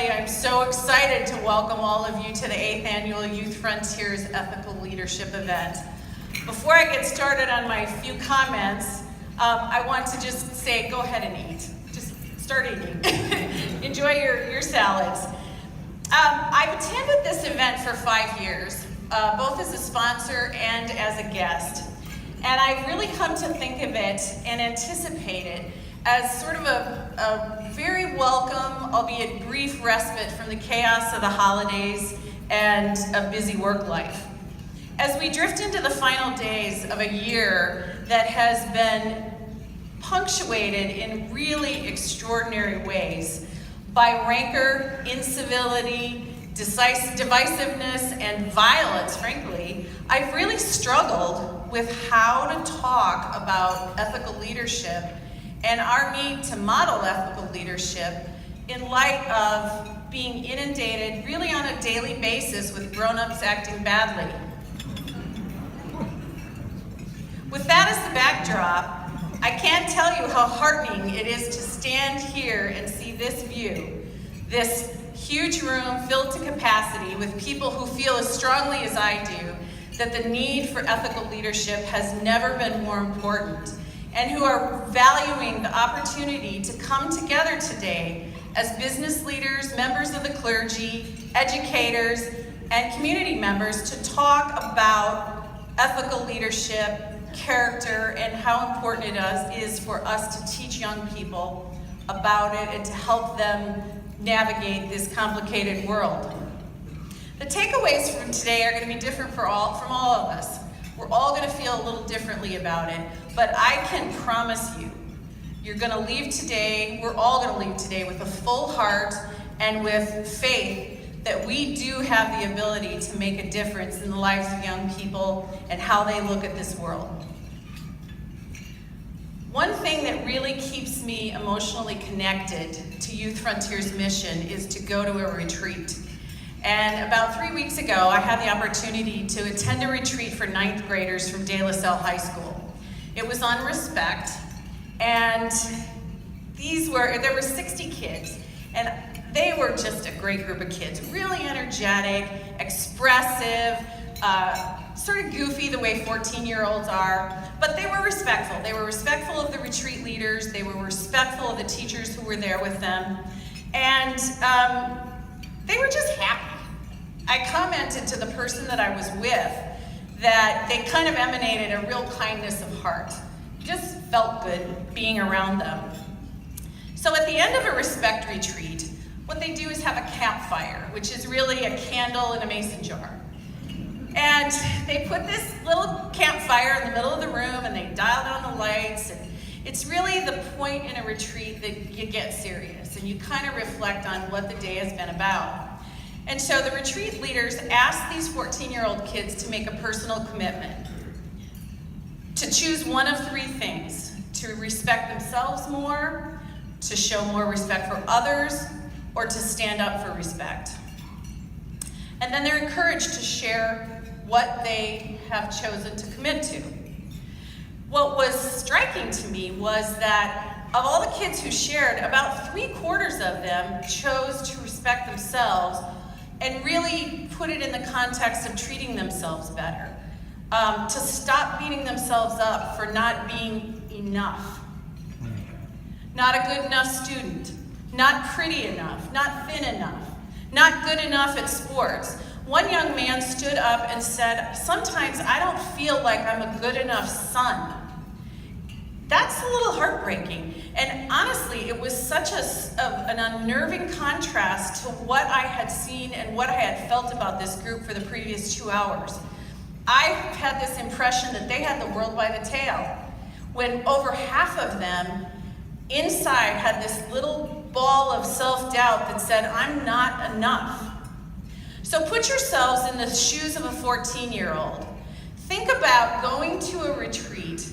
tell you I'm so excited to welcome all of you to the 8th Annual Youth Frontiers Ethical Leadership event. Before I get started on my few comments, I want to just say, go ahead and eat. Just start eating. Enjoy your salads. I've attended this event for 5 years, both as a sponsor and as a guest. And I've really come to think of it and anticipate it as sort of a very welcome, albeit brief respite from the chaos of the holidays and a busy work life. As we drift into the final days of a year that has been punctuated in really extraordinary ways by rancor, incivility, divisiveness, and violence, frankly, I've really struggled with how to talk about ethical leadership and our need to model ethical leadership in light of being inundated really on a daily basis with grown-ups acting badly. With that as the backdrop, I can't tell you how heartening it is to stand here and see this view, this huge room filled to capacity with people who feel as strongly as I do that the need for ethical leadership has never been more important, and who are valuing the opportunity to come together today as business leaders, members of the clergy, educators, and community members to talk about ethical leadership, character, and how important it is for us to teach young people about it and to help them navigate this complicated world. The takeaways from today are going to be different from all of us. We're all going to feel a little differently about it, but I can promise you, you're going to leave today, we're all going to leave today with a full heart and with faith that we do have the ability to make a difference in the lives of young people and how they look at this world. One thing that really keeps me emotionally connected to Youth Frontiers' mission is to go to a retreat. And about 3 weeks ago, I had the opportunity to attend a retreat for 9th graders from De La Salle High School. It was on respect, and there were 60 kids, and they were just a great group of kids, really energetic, expressive, sort of goofy the way 14-year-olds are, but they were respectful. They were respectful of the retreat leaders, they were respectful of the teachers who were there with them, and they were just happy. I commented to the person that I was with that they kind of emanated a real kindness of heart. It just felt good being around them. So at the end of a respect retreat, what they do is have a campfire, which is really a candle in a mason jar. And they put this little campfire in the middle of the room and they dial down the lights. And it's really the point in a retreat that you get serious and you kind of reflect on what the day has been about. And so the retreat leaders asked these 14-year-old kids to make a personal commitment, to choose one of 3 things: to respect themselves more, to show more respect for others, or to stand up for respect. And then they're encouraged to share what they have chosen to commit to. What was striking to me was that of all the kids who shared, about 3/4 of them chose to respect themselves and really put it in the context of treating themselves better, to stop beating themselves up for not being enough. Not a good enough student, not pretty enough, not thin enough, not good enough at sports. One young man stood up and said, "Sometimes I don't feel like I'm a good enough son." That's a little heartbreaking. And honestly, it was such an unnerving contrast to what I had seen and what I had felt about this group for the previous 2 hours. I had this impression that they had the world by the tail, when over half of them inside had this little ball of self-doubt that said, "I'm not enough." So put yourselves in the shoes of a 14-year-old. Think about going to a retreat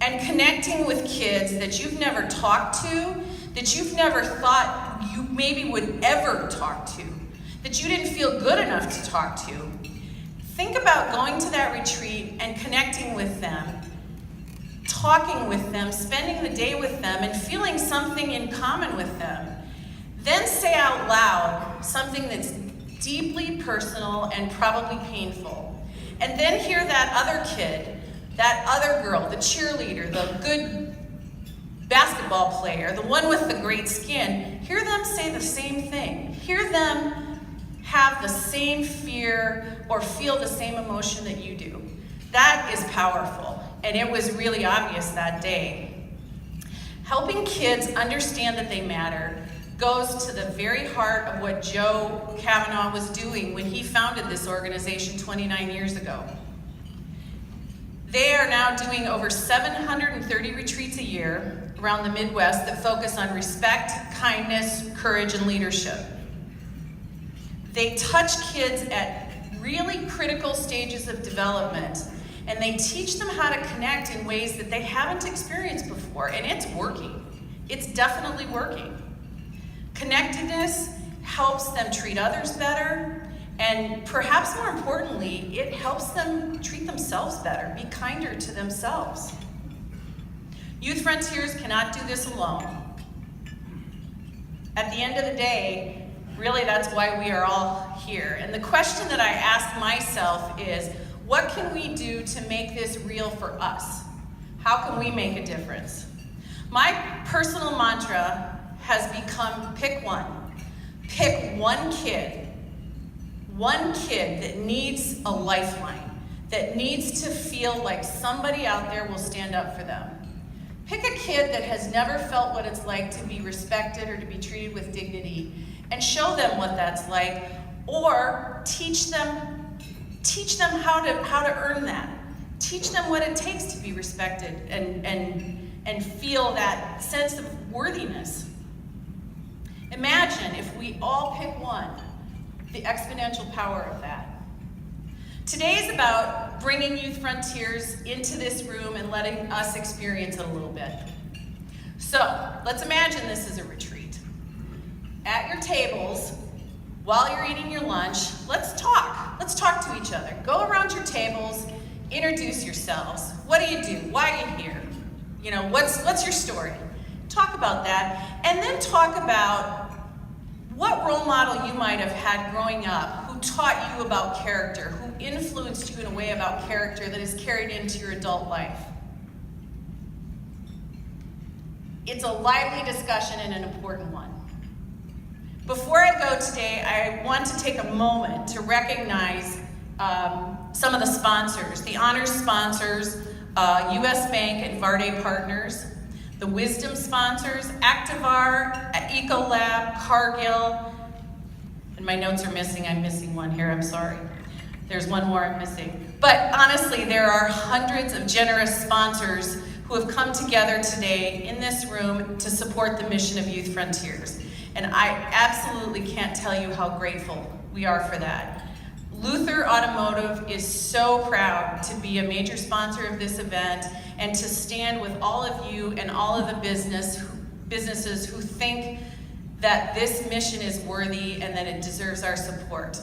and connecting with kids that you've never talked to, that you've never thought you maybe would ever talk to, that you didn't feel good enough to talk to. Think about going to that retreat and connecting with them, talking with them, spending the day with them, and feeling something in common with them. Then say out loud something that's deeply personal and probably painful. And then hear that other kid, that other girl, the cheerleader, the good basketball player, the one with the great skin, hear them say the same thing. Hear them have the same fear or feel the same emotion that you do. That is powerful, and it was really obvious that day. Helping kids understand that they matter goes to the very heart of what Joe Kavanaugh was doing when he founded this organization 29 years ago. They are now doing over 730 retreats a year around the Midwest that focus on respect, kindness, courage, and leadership. They touch kids at really critical stages of development, and they teach them how to connect in ways that they haven't experienced before, and it's working. It's definitely working. Connectedness helps them treat others better, and perhaps more importantly, it helps them treat themselves better, be kinder to themselves. Youth Frontiers cannot do this alone. At the end of the day, really that's why we are all here. And the question that I ask myself is, what can we do to make this real for us? How can we make a difference? My personal mantra has become pick one. Pick one kid that needs a lifeline, that needs to feel like somebody out there will stand up for them. Pick a kid that has never felt what it's like to be respected or to be treated with dignity, and show them what that's like, or teach them how to earn that. Teach them what it takes to be respected and feel that sense of worthiness. Imagine if we all pick one, the exponential power of that. Today is about bringing Youth Frontiers into this room and letting us experience it a little bit. So, let's imagine this is a retreat. At your tables, while you're eating your lunch, let's talk. Let's talk to each other. Go around your tables, introduce yourselves. What do you do? Why are you here? You know, what's your story? Talk about that, and then talk about what role model you might have had growing up who taught you about character, who influenced you in a way about character that is carried into your adult life. It's a lively discussion and an important one. Before I go today, I want to take a moment to recognize some of the sponsors, the honors sponsors, US Bank and Varde Partners, the Wisdom sponsors, Activar, Ecolab, Cargill, and my notes are missing. I'm missing one here, I'm sorry. There's one more I'm missing. But honestly, there are hundreds of generous sponsors who have come together today in this room to support the mission of Youth Frontiers. And I absolutely can't tell you how grateful we are for that. Luther Automotive is so proud to be a major sponsor of this event and to stand with all of you and all of the businesses who think that this mission is worthy and that it deserves our support.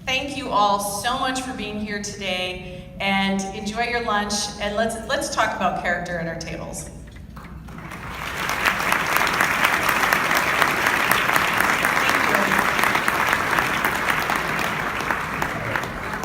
Thank you all so much for being here today, and enjoy your lunch, and let's talk about character at our tables.